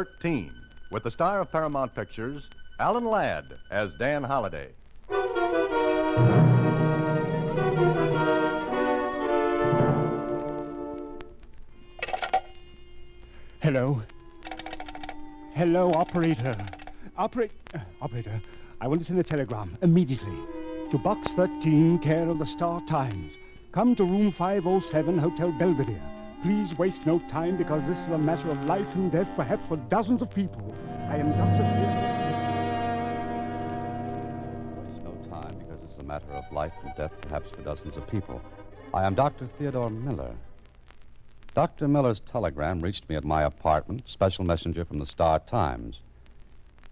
13, with the star of Paramount Pictures, Alan Ladd, as Dan Holliday. Hello. Hello, operator. Operator, I want to send a telegram immediately to Box 13, care of the Star Times. Come to room 507, Hotel Belvedere. Please waste no time because this is a matter of life and death, perhaps for dozens of people. I am Dr. Waste no time because it's a matter of life and death, perhaps for dozens of people. I am Dr. Theodore Miller. Dr. Miller's telegram reached me at my apartment, special messenger from the Star Times.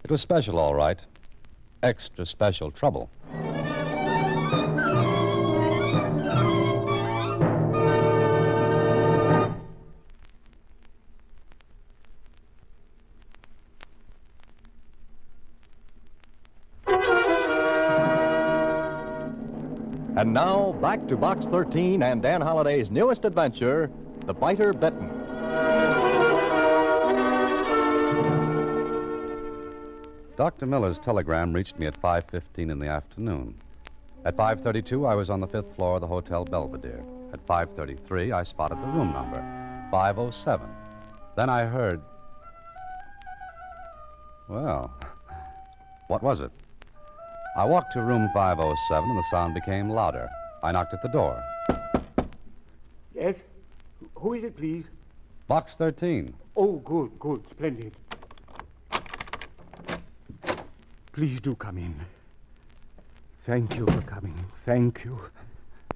It was special, all right. Extra special trouble. And now, back to Box 13 and Dan Holliday's newest adventure, The Bitter Bitten. Dr. Miller's telegram reached me at 5:15 in the afternoon. At 5:32, I was on the 5th floor of the Hotel Belvedere. At 5:33, I spotted the room number, 507. Then I heard... Well, what was it? I walked to room 507, and the sound became louder. I knocked at the door. Yes? Who is it, please? Box 13. Oh, good, splendid. Please do come in. Thank you for coming. Thank you.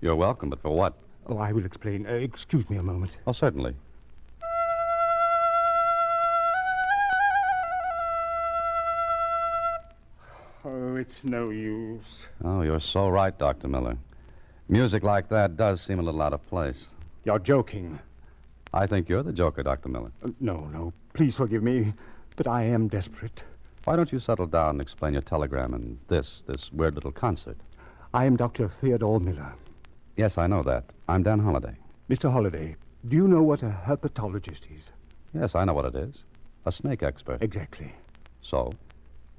You're welcome, but for what? Oh, I will explain. Excuse me a moment. Oh, certainly. Oh, it's no use. Oh, you're so right, Dr. Miller. Music like that does seem a little out of place. You're joking. I think you're the joker, Dr. Miller. No. Please forgive me, but I am desperate. Why don't you settle down and explain your telegram and this weird little concert? I am Dr. Theodore Miller. Yes, I know that. I'm Dan Holliday. Mr. Holliday, do you know what a herpetologist is? Yes, I know what it is. A snake expert. Exactly. So?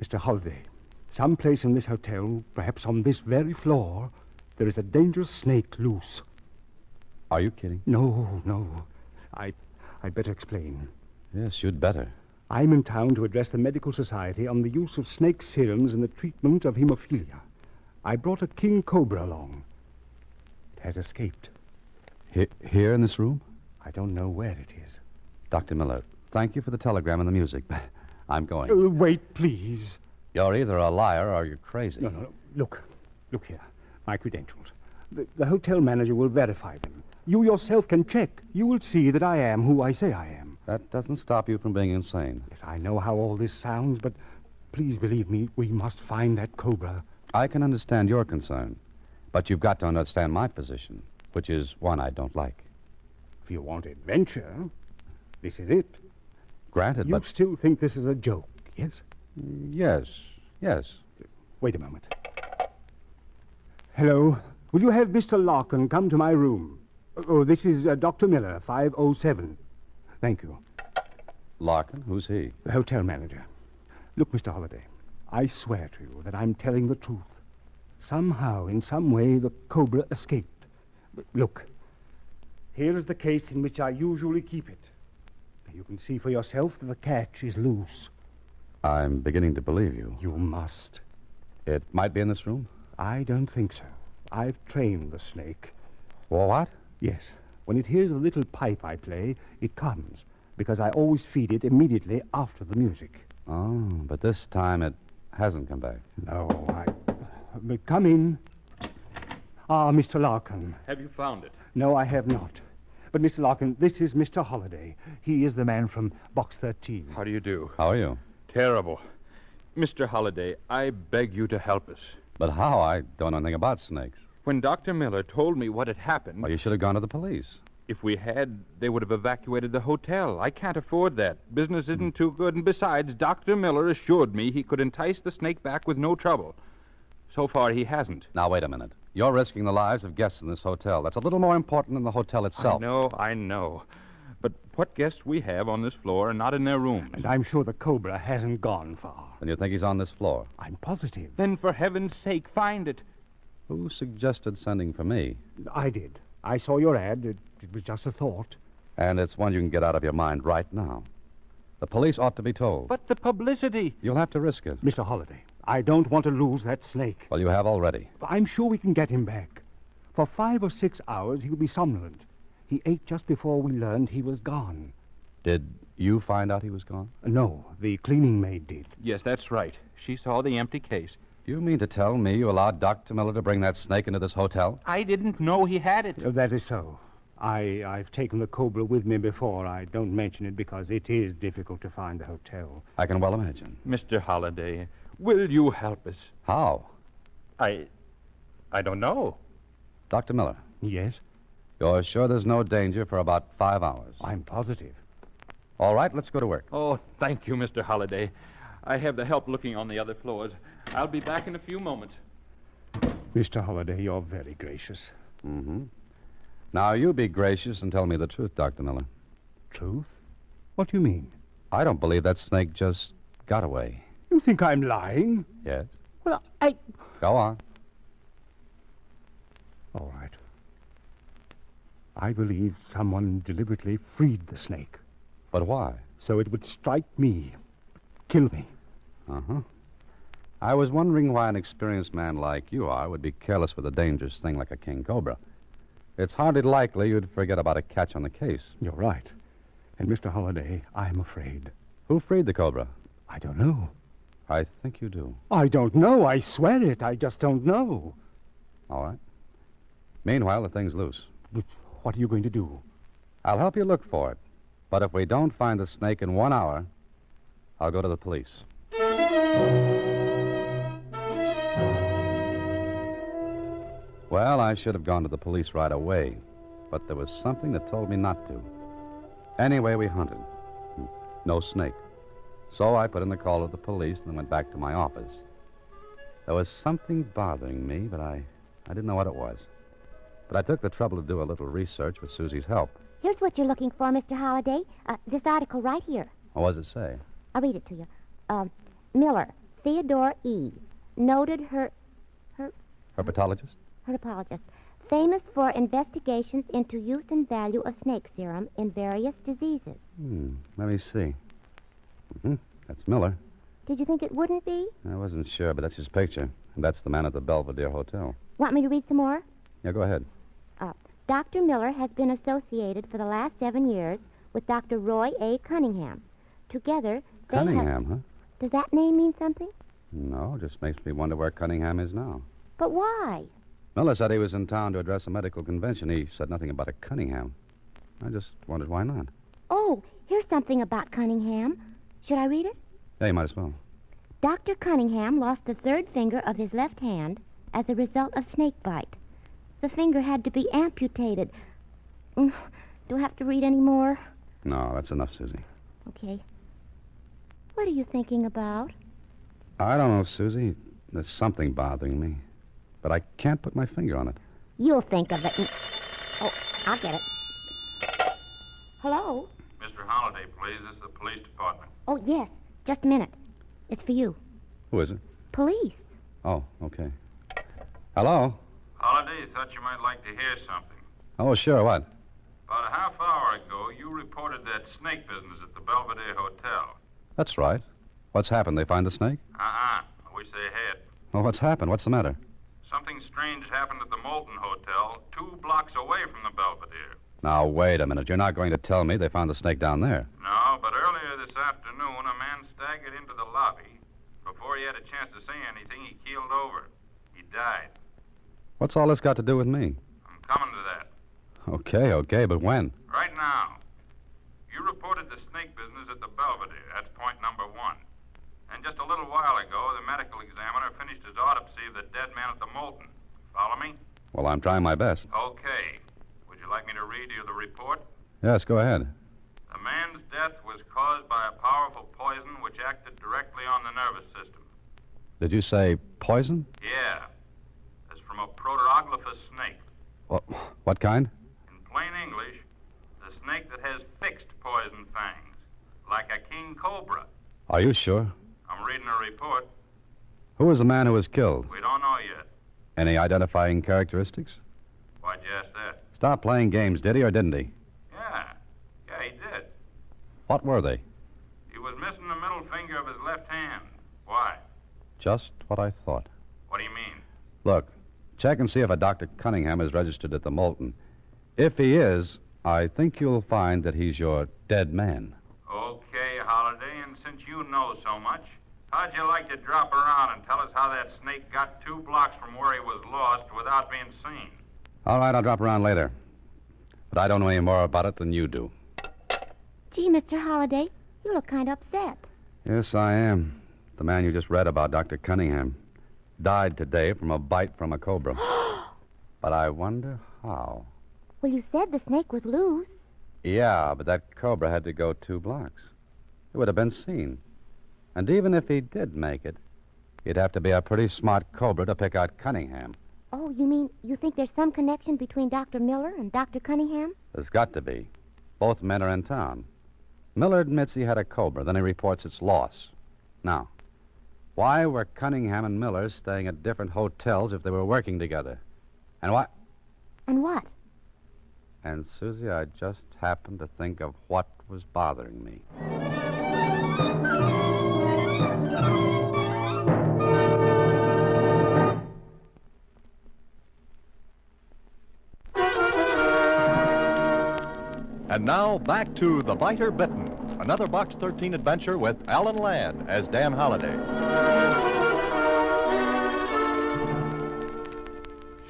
Mr. Holliday, someplace in this hotel, perhaps on this very floor, there is a dangerous snake loose. Are you kidding? No. I'd better explain. Yes, you'd better. I'm in town to address the medical society on the use of snake serums in the treatment of hemophilia. I brought a king cobra along. It has escaped. Here in this room? I don't know where it is. Dr. Miller, thank you for the telegram and the music. I'm going. Wait, please. You're either a liar or you're crazy. No. Look here. My credentials. The hotel manager will verify them. You yourself can check. You will see that I am who I say I am. That doesn't stop you from being insane. Yes, I know how all this sounds, but please believe me, we must find that cobra. I can understand your concern, but you've got to understand my position, which is one I don't like. If you want adventure, this is it. Granted, You but... still think this is a joke, yes? Yes. Wait a moment. Hello. Will you have Mr. Larkin come to my room? Oh, this is Dr. Miller, 507. Thank you. Larkin? Who's he? The hotel manager. Look, Mr. Holliday, I swear to you that I'm telling the truth. Somehow, in some way, the cobra escaped. Look, here is the case in which I usually keep it. You can see for yourself that the catch is loose. I'm beginning to believe you. You must. It might be in this room? I don't think so. I've trained the snake. Well, what? Yes. When it hears the little pipe I play, it comes, because I always feed it immediately after the music. Oh, but this time it hasn't come back. No, Come in. Ah, Mr. Larkin. Have you found it? No, I have not. But, Mr. Larkin, this is Mr. Holliday. He is the man from Box 13. How do you do? How are you? Terrible. Mr. Holliday, I beg you to help us. But how? I don't know anything about snakes. When Dr. Miller told me what had happened... Well, you should have gone to the police. If we had, they would have evacuated the hotel. I can't afford that. Business isn't too good, and besides, Dr. Miller assured me he could entice the snake back with no trouble. So far, he hasn't. Now, wait a minute. You're risking the lives of guests in this hotel. That's a little more important than the hotel itself. I know. But what guests we have on this floor are not in their rooms. And I'm sure the cobra hasn't gone far. And you think he's on this floor? I'm positive. Then for heaven's sake, find it. Who suggested sending for me? I did. I saw your ad. It was just a thought. And it's one you can get out of your mind right now. The police ought to be told. But the publicity. You'll have to risk it. Mr. Holliday, I don't want to lose that snake. Well, you have already. I'm sure we can get him back. For 5 or 6 hours, he'll be somnolent. He ate just before we learned he was gone. Did you find out he was gone? No, the cleaning maid did. Yes, that's right. She saw the empty case. You mean to tell me you allowed Dr. Miller to bring that snake into this hotel? I didn't know he had it. That is so. I've taken the cobra with me before. I don't mention it because it is difficult to find the hotel. I can well imagine. Mr. Holliday, will you help us? How? I don't know. Dr. Miller, Yes, you're sure there's no danger for about 5 hours? I'm positive. All right, let's go to work. Oh, thank you, Mr. Holliday. I have the help looking on the other floors. I'll be back in a few moments. Mr. Holliday, you're very gracious. Mm-hmm. Now, you be gracious and tell me the truth, Dr. Miller. Truth? What do you mean? I don't believe that snake just got away. You think I'm lying? Yes? Well, I... Go on. All right. I believe someone deliberately freed the snake But why? so it would strike me, kill me. Uh-huh. I was wondering why an experienced man like you are would be careless with a dangerous thing like a king cobra. It's hardly likely you'd forget about a catch on the case. You're right. And, Mr. Holliday, I'm afraid. Who freed the cobra? I don't know. I think you do. I don't know. I swear it. I just don't know. All right. Meanwhile, the thing's loose. But what are you going to do? I'll help you look for it. But if we don't find the snake in 1 hour, I'll go to the police. Well, I should have gone to the police right away, but there was something that told me not to. Anyway, we hunted. No snake. So I put in the call to the police and then went back to my office. There was something bothering me, but I didn't know what it was. But I took the trouble to do a little research with Susie's help. Here's what you're looking for, Mr. Holliday. This article right here. What does it say? I'll read it to you. Miller, Theodore E., noted Herpetologist? herpetologist, famous for investigations into use and value of snake serum in various diseases. Let me see. That's Miller. Did you think it wouldn't be? I wasn't sure, but that's his picture. And that's the man at the Belvedere Hotel. Want me to read some more? Yeah, go ahead. Dr. Miller has been associated for the last 7 years with Dr. Roy A. Cunningham. Together, they Cunningham, huh? Does that name mean something? No, just makes me wonder where Cunningham is now. But why? Miller said he was in town to address a medical convention. He said nothing about a Cunningham. I just wondered why not. Oh, here's something about Cunningham. Should I read it? Yeah, you might as well. Dr. Cunningham lost the third finger of his left hand as a result of snake bite. The finger had to be amputated. Do I have to read any more? No, that's enough, Susie. Okay. What are you thinking about? I don't know, Susie. There's something bothering me. But I can't put my finger on it. You'll think of it. Oh, I'll get it. Hello? Mr. Holliday, please. This is the police department. Oh, yes. Just a minute. It's for you. Who is it? Police. Oh, okay. Hello? Holliday, thought you might like to hear something. Oh, sure, what? About a half hour ago, you reported that snake business at the Belvedere Hotel. That's right. What's happened? They find the snake? I wish they had. Well, what's happened? What's the matter? Something strange happened at the Moulton Hotel, 2 blocks away from the Belvedere. Now, wait a minute. You're not going to tell me they found the snake down there. No, but earlier this afternoon, a man staggered into the lobby. Before he had a chance to say anything, he keeled over. He died. What's all this got to do with me? I'm coming to that. Okay, but when? Right now. You reported the snake business at the Belvedere. That's point number 1. And just a little while ago, the medical examiner finished his autopsy of the dead man at the Moulton. Follow me? Well, I'm trying my best. Okay. Would you like me to read you the report? Yes, go ahead. The man's death was caused by a powerful poison which acted directly on the nervous system. Did you say poison? Yeah. It's from a proteroglifus snake. What kind? In plain English, the snake that has fixed like a king cobra. Are you sure? I'm reading a report. Who was the man who was killed? We don't know yet. Any identifying characteristics? Why'd you ask that? Stop playing games, did he or didn't he? Yeah, he did. What were they? He was missing the middle finger of his left hand. Why? Just what I thought. What do you mean? Look, check and see if a Dr. Cunningham is registered at the Moulton. If he is, I think you'll find that he's your dead man. Okay, Holiday, and since you know so much, how'd you like to drop around and tell us how that snake got 2 blocks from where he was lost without being seen? All right, I'll drop around later. But I don't know any more about it than you do. Gee, Mr. Holiday, you look kind of upset. Yes, I am. The man you just read about, Dr. Cunningham, died today from a bite from a cobra. But I wonder how. Well, you said the snake was loose. Yeah, but that cobra had to go 2 blocks. It would have been seen. And even if he did make it, he'd have to be a pretty smart cobra to pick out Cunningham. Oh, you mean you think there's some connection between Dr. Miller and Dr. Cunningham? There's got to be. Both men are in town. Miller admits he had a cobra, then he reports its loss. Now, why were Cunningham and Miller staying at different hotels if they were working together? And why... And what? And, Susie, I just happened to think of what was bothering me. And now, back to The Bitter Bitten, another Box 13 adventure with Alan Ladd as Dan Holliday.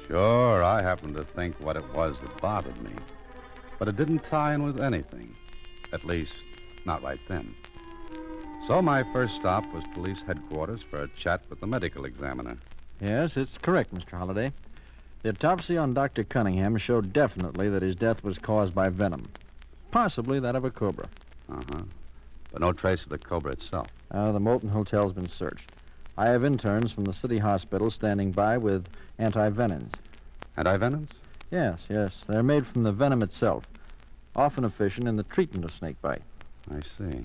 Sure, I happened to think what it was that bothered me. But it didn't tie in with anything. At least, not right then. So my first stop was police headquarters for a chat with the medical examiner. Yes, it's correct, Mr. Holliday. The autopsy on Dr. Cunningham showed definitely that his death was caused by venom. Possibly that of a cobra. Uh-huh. But no trace of the cobra itself. The Moulton Hotel's been searched. I have interns from the city hospital standing by with anti-venoms. Anti-venoms? Yes. They're made from the venom itself, often efficient in the treatment of snake bite. I see.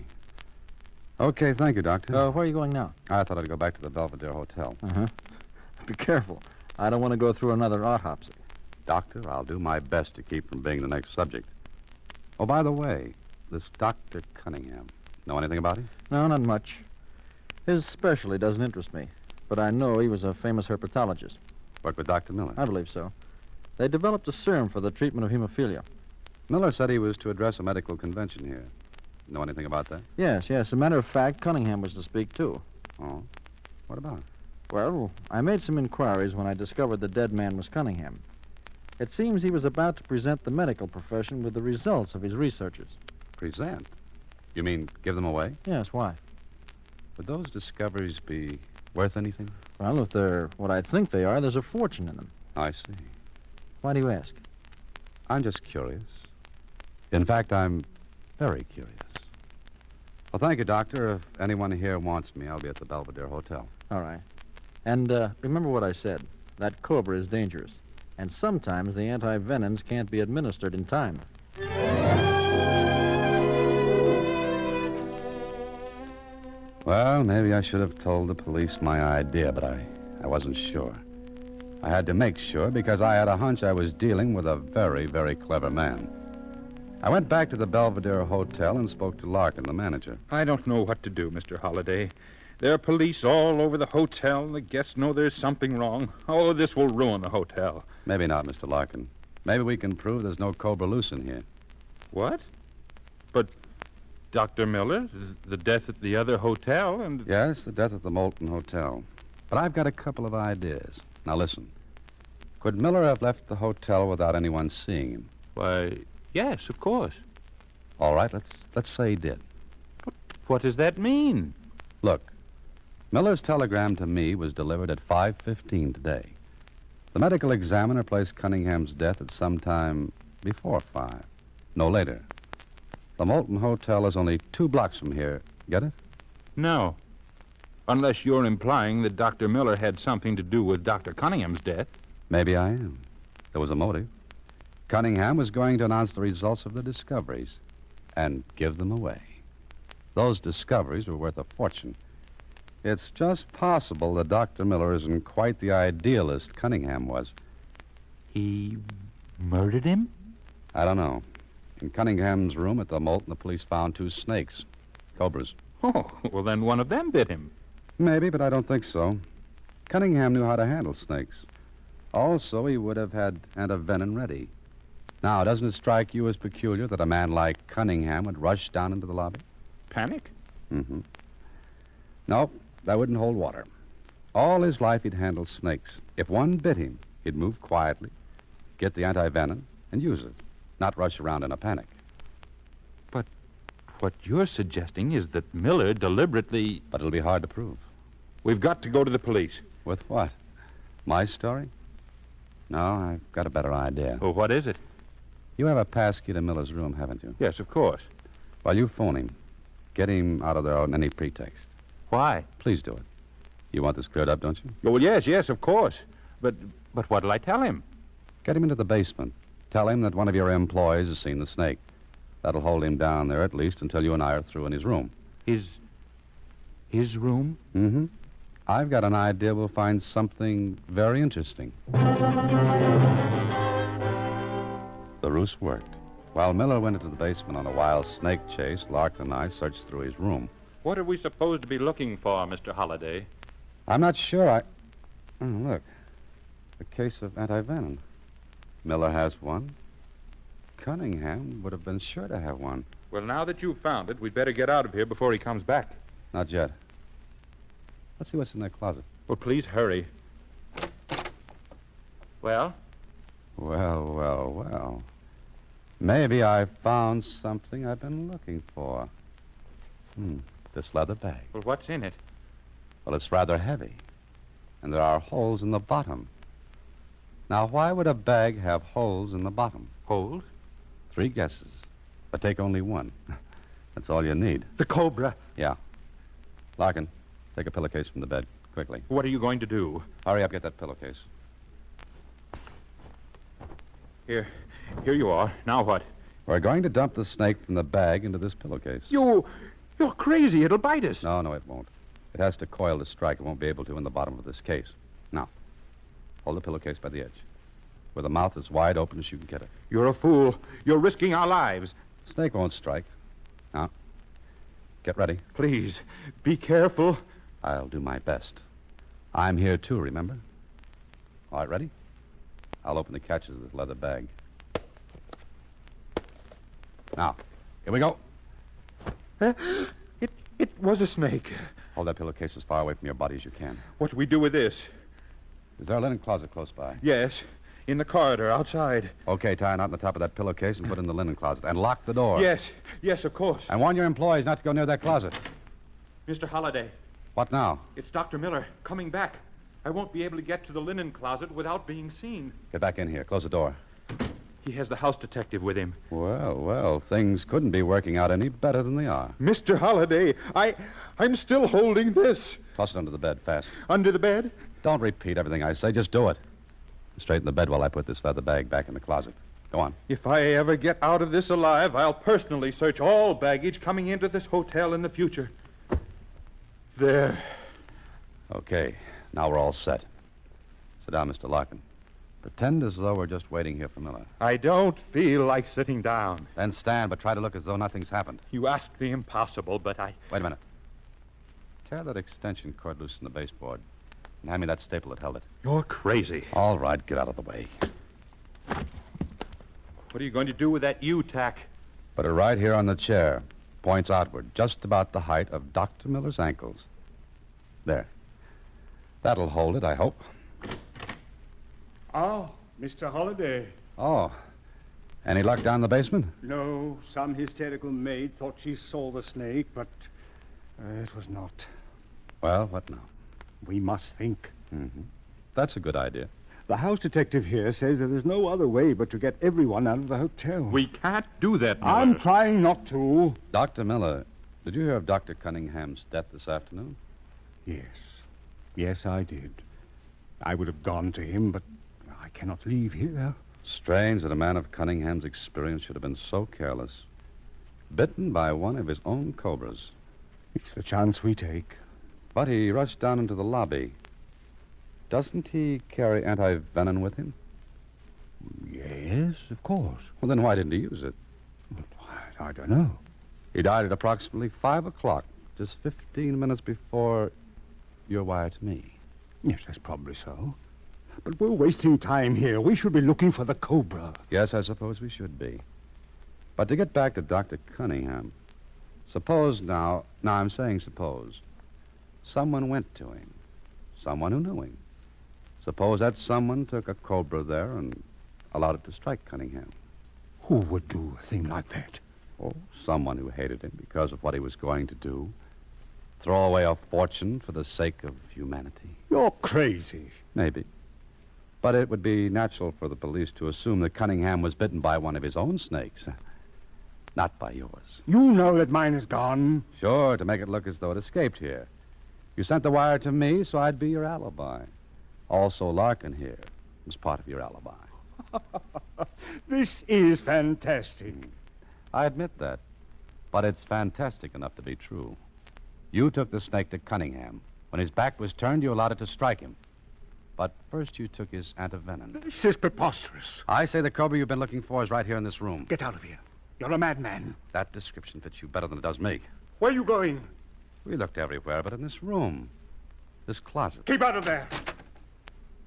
Okay, thank you, Doctor. Where are you going now? I thought I'd go back to the Belvedere Hotel. Uh-huh. Be careful. I don't want to go through another autopsy. Doctor, I'll do my best to keep from being the next subject. Oh, by the way, this Dr. Cunningham, know anything about him? No, not much. His specialty doesn't interest me, but I know he was a famous herpetologist. Worked with Dr. Miller? I believe so. They developed a serum for the treatment of hemophilia. Miller said he was to address a medical convention here. Know anything about that? Yes. As a matter of fact, Cunningham was to speak, too. Oh? What about? Well, I made some inquiries when I discovered the dead man was Cunningham. It seems he was about to present the medical profession with the results of his researches. Present? You mean give them away? Yes, why? Would those discoveries be worth anything? Well, if they're what I think they are, there's a fortune in them. I see. Why do you ask? I'm just curious. In fact, I'm very curious. Well, thank you, Doctor. If anyone here wants me, I'll be at the Belvedere Hotel. All right. And remember what I said. That cobra is dangerous. And sometimes the anti-venoms can't be administered in time. Well, maybe I should have told the police my idea, but I wasn't sure. I had to make sure because I had a hunch I was dealing with a very, very clever man. I went back to the Belvedere Hotel and spoke to Larkin, the manager. I don't know what to do, Mr. Holliday. There are police all over the hotel. The guests know there's something wrong. Oh, this will ruin the hotel. Maybe not, Mr. Larkin. Maybe we can prove there's no cobra loose in here. What? But Dr. Miller, the death at the other hotel and... Yes, the death at the Moulton Hotel. But I've got a couple of ideas. Now, listen. Could Miller have left the hotel without anyone seeing him? Why, yes, of course. All right, let's say he did. What does that mean? Look, Miller's telegram to me was delivered at 5:15 today. The medical examiner placed Cunningham's death at some time before 5, no later. The Moulton Hotel is only 2 blocks from here. Get it? No. Unless you're implying that Dr. Miller had something to do with Dr. Cunningham's death. Maybe I am. There was a motive. Cunningham was going to announce the results of the discoveries and give them away. Those discoveries were worth a fortune. It's just possible that Dr. Miller isn't quite the idealist Cunningham was. He murdered him? I don't know. In Cunningham's room at the Moulton, the police found 2 snakes. Cobras. Oh, well, then one of them bit him. Maybe, but I don't think so. Cunningham knew how to handle snakes. Also, he would have had antivenin ready. Now, doesn't it strike you as peculiar that a man like Cunningham would rush down into the lobby? Panic? Mm-hmm. No, that wouldn't hold water. All his life he'd handled snakes. If one bit him, he'd move quietly, get the antivenin, and use it, not rush around in a panic. But what you're suggesting is that Miller deliberately... But it'll be hard to prove. We've got to go to the police. With what? My story? No, I've got a better idea. Well, what is it? You have a pass key to Miller's room, haven't you? Yes, of course. Well, you phone him. Get him out of there on any pretext. Why? Please do it. You want this cleared up, don't you? Oh, well, yes, of course. But what'll I tell him? Get him into the basement. Tell him that one of your employees has seen the snake. That'll hold him down there at least until you and I are through in his room. His room? Mm-hmm. I've got an idea we'll find something very interesting. The ruse worked. While Miller went into the basement on a wild snake chase, Larkin and I searched through his room. What are we supposed to be looking for, Mr. Holliday? I'm not sure. Oh, look. A case of antivenin. Miller has one. Cunningham would have been sure to have one. Well, now that you've found it, we'd better get out of here before he comes back. Not yet. Let's see what's in that closet. Well, please hurry. Well? Well. Maybe I've found something I've been looking for. This leather bag. Well, what's in it? Well, it's rather heavy. And there are holes in the bottom. Now, why would a bag have holes in the bottom? Holes? 3 guesses. But take only one. That's all you need. The cobra. Yeah. Larkin, take a pillowcase from the bed, quickly. What are you going to do? Hurry up, get that pillowcase. Here you are. Now what? We're going to dump the snake from the bag into this pillowcase. You're crazy. It'll bite us. No, it won't. It has to coil to strike. It won't be able to in the bottom of this case. Now, hold the pillowcase by the edge, where the mouth is wide open as you can get it. You're a fool. You're risking our lives. Snake won't strike. Now, get ready. Please, be careful. I'll do my best. I'm here, too, remember? All right, ready? I'll open the catches of this leather bag. Now, here we go. It was a snake. Hold that pillowcase as far away from your body as you can. What do we do with this? Is there a linen closet close by? Yes, in the corridor outside. Okay, tie a knot in the top of that pillowcase and put it in the linen closet. And lock the door. Yes, of course. And warn your employees not to go near that closet. Mr. Holliday. What now? It's Dr. Miller coming back. I won't be able to get to the linen closet without being seen. Get back in here. Close the door. He has the house detective with him. Well, things couldn't be working out any better than they are. Mr. Holliday, I'm still holding this. Toss it under the bed, fast. Under the bed? Don't repeat everything I say. Just do it. Straighten the bed while I put this leather bag back in the closet. Go on. If I ever get out of this alive, I'll personally search all baggage coming into this hotel in the future. There. Okay. Now we're all set. Sit down, Mr. Larkin. Pretend as though we're just waiting here for Miller. I don't feel like sitting down. Then stand, but try to look as though nothing's happened. You asked the impossible, but I... Wait a minute. Tear that extension cord loose from the baseboard. And hand me that staple that held it. You're crazy. All right, get out of the way. What are you going to do with that U-tack? Put it right here on the chair. Points outward, just about the height of Dr. Miller's ankles. There. That'll hold it, I hope. Oh, Mr. Holliday. Oh. Any luck down in the basement? No, some hysterical maid thought she saw the snake, but it was not. Well, what now? We must think. Mm-hmm. That's a good idea. The house detective here says that there's no other way but to get everyone out of the hotel. We can't do that, Miller. I'm trying not to. Dr. Miller, did you hear of Dr. Cunningham's death this afternoon? Yes. Yes, I did. I would have gone to him, but I cannot leave here. Strange that a man of Cunningham's experience should have been so careless. Bitten by one of his own cobras. It's the chance we take. But he rushed down into the lobby. Doesn't he carry anti-venom with him? Yes, of course. Well, then why didn't he use it? I don't know. He died at approximately 5 o'clock, just 15 minutes before your wire to me. Yes, that's probably so. But we're wasting time here. We should be looking for the Cobra. Yes, I suppose we should be. But to get back to Dr. Cunningham, suppose now I'm saying suppose, someone went to him, someone who knew him. Suppose that someone took a Cobra there and allowed it to strike Cunningham. Who would do a thing like that? Oh, someone who hated him because of what he was going to do. Throw away a fortune for the sake of humanity. You're crazy. Maybe. But it would be natural for the police to assume that Cunningham was bitten by one of his own snakes. Not by yours. You know that mine is gone. Sure, to make it look as though it escaped here. You sent the wire to me, so I'd be your alibi. Also, Larkin here was part of your alibi. This is fantastic. I admit that. But it's fantastic enough to be true. You took the snake to Cunningham. When his back was turned, you allowed it to strike him. But first you took his antivenom. This is preposterous. I say the Cobra you've been looking for is right here in this room. Get out of here. You're a madman. That description fits you better than it does me. Where are you going? We looked everywhere but in this room. This closet. Keep out of there.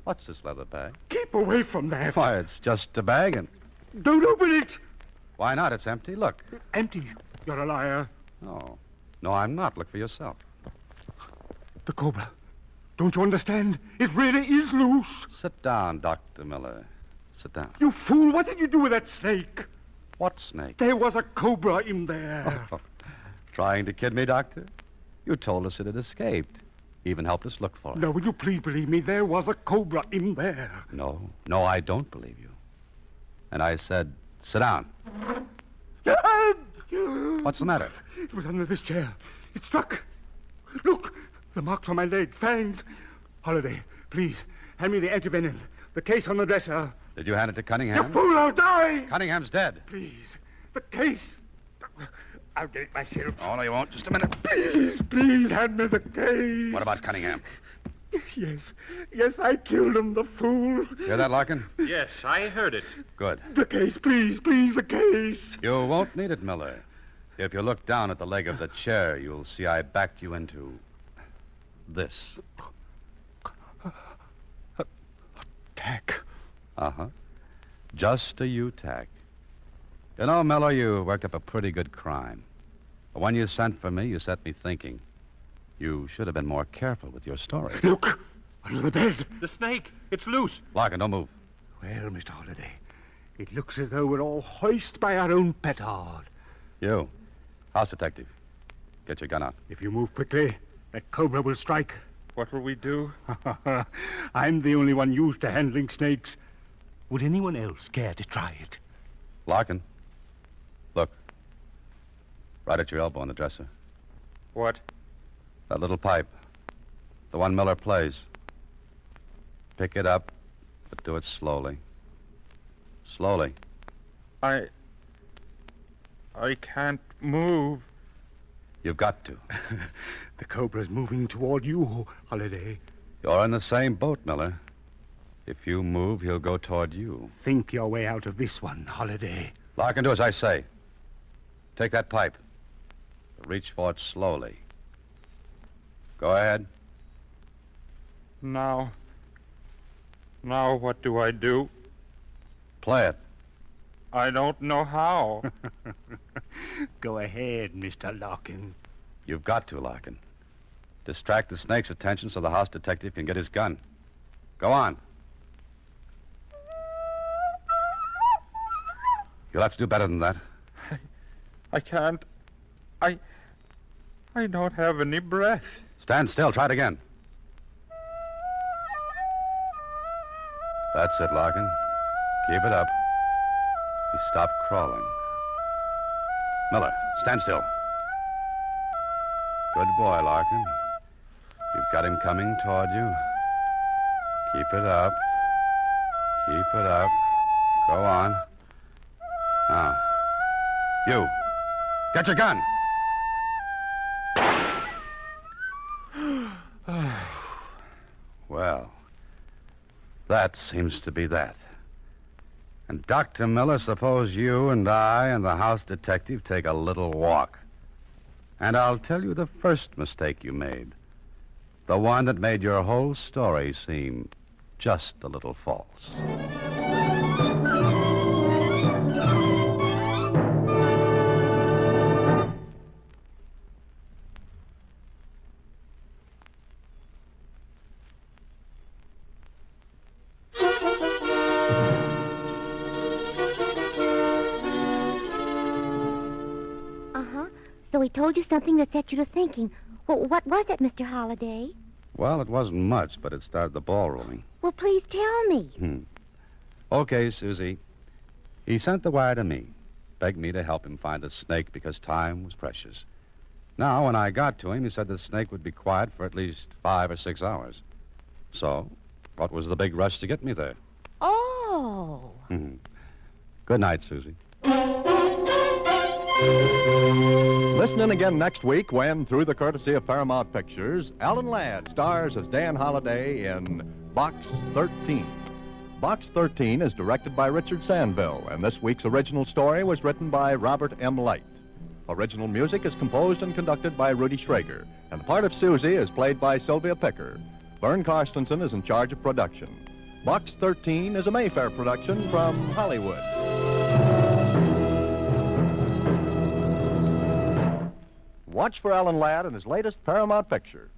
What's this leather bag? Keep away from that. Why, it's just a bag and... Don't open it. Why not? It's empty. Look. Empty. You're a liar. No. No, I'm not. Look for yourself. The Cobra. Don't you understand? It really is loose. Sit down, Dr. Miller. Sit down. You fool. What did you do with that snake? What snake? There was a Cobra in there. Oh, trying to kid me, Doctor? You told us it had escaped. Even helped us look for it. No, will you please believe me? There was a Cobra in there. No, I don't believe you. And I said, sit down. What's the matter? It was under this chair. It struck. Look, the marks on my legs, fangs. Holiday, please, hand me the antivenom. The case on the dresser. Did you hand it to Cunningham? You fool, I'll die! Cunningham's dead. Please, the case. I'll get it myself. Oh, no, you won't. Just a minute. Please, hand me the case. What about Cunningham? Yes, I killed him, the fool. Hear that, Larkin? Yes, I heard it. Good. The case, please, the case. You won't need it, Miller. If you look down at the leg of the chair, you'll see I backed you into this. Tack. Uh-huh. Just a U-tack. You know, Miller, you worked up a pretty good crime. But when you sent for me, you set me thinking. You should have been more careful with your story. Look, under the bed. The snake. It's loose. Larkin, don't move. Well, Mr. Holliday, it looks as though we're all hoist by our own petard. You, house detective, get your gun out. If you move quickly, that Cobra will strike. What will we do? I'm the only one used to handling snakes. Would anyone else care to try it? Larkin, look. Right at your elbow on the dresser. What? That little pipe. The one Miller plays. Pick it up, but do it slowly. Slowly. I can't move. You've got to. The Cobra's moving toward you, Holiday. You're in the same boat, Miller. If you move, he'll go toward you. Think your way out of this one, Holiday. Larkin, do as I say. Take that pipe. Reach for it slowly. Go ahead. Now what do I do? Play it. I don't know how. Go ahead, Mr. Larkin. You've got to, Larkin. Distract the snake's attention so the house detective can get his gun. Go on. You'll have to do better than that. I can't. I don't have any breath. Stand still. Try it again. That's it, Larkin. Keep it up. He stopped crawling. Miller, stand still. Good boy, Larkin. You've got him coming toward you. Keep it up. Keep it up. Go on. Now, you. Get your gun. That seems to be that. And Dr. Miller, suppose you and I and the house detective take a little walk. And I'll tell you the first mistake you made. The one that made your whole story seem just a little false. So he told you something that set you to thinking. Well, what was it, Mr. Holliday? Well, it wasn't much, but it started the ball rolling. Well, please tell me. Okay, Susie. He sent the wire to me, begged me to help him find a snake because time was precious. Now, when I got to him, he said the snake would be quiet for at least 5 or 6 hours. So, what was the big rush to get me there? Oh. Good night, Susie. Listen in again next week when, through the courtesy of Paramount Pictures, Alan Ladd stars as Dan Holliday in Box 13. Box 13 is directed by Richard Sandville, and this week's original story was written by Robert M. Light. Original music is composed and conducted by Rudy Schrager, and the part of Susie is played by Sylvia Picker. Vern Karstensen is in charge of production. Box 13 is a Mayfair production from Hollywood. Watch for Alan Ladd in his latest Paramount picture.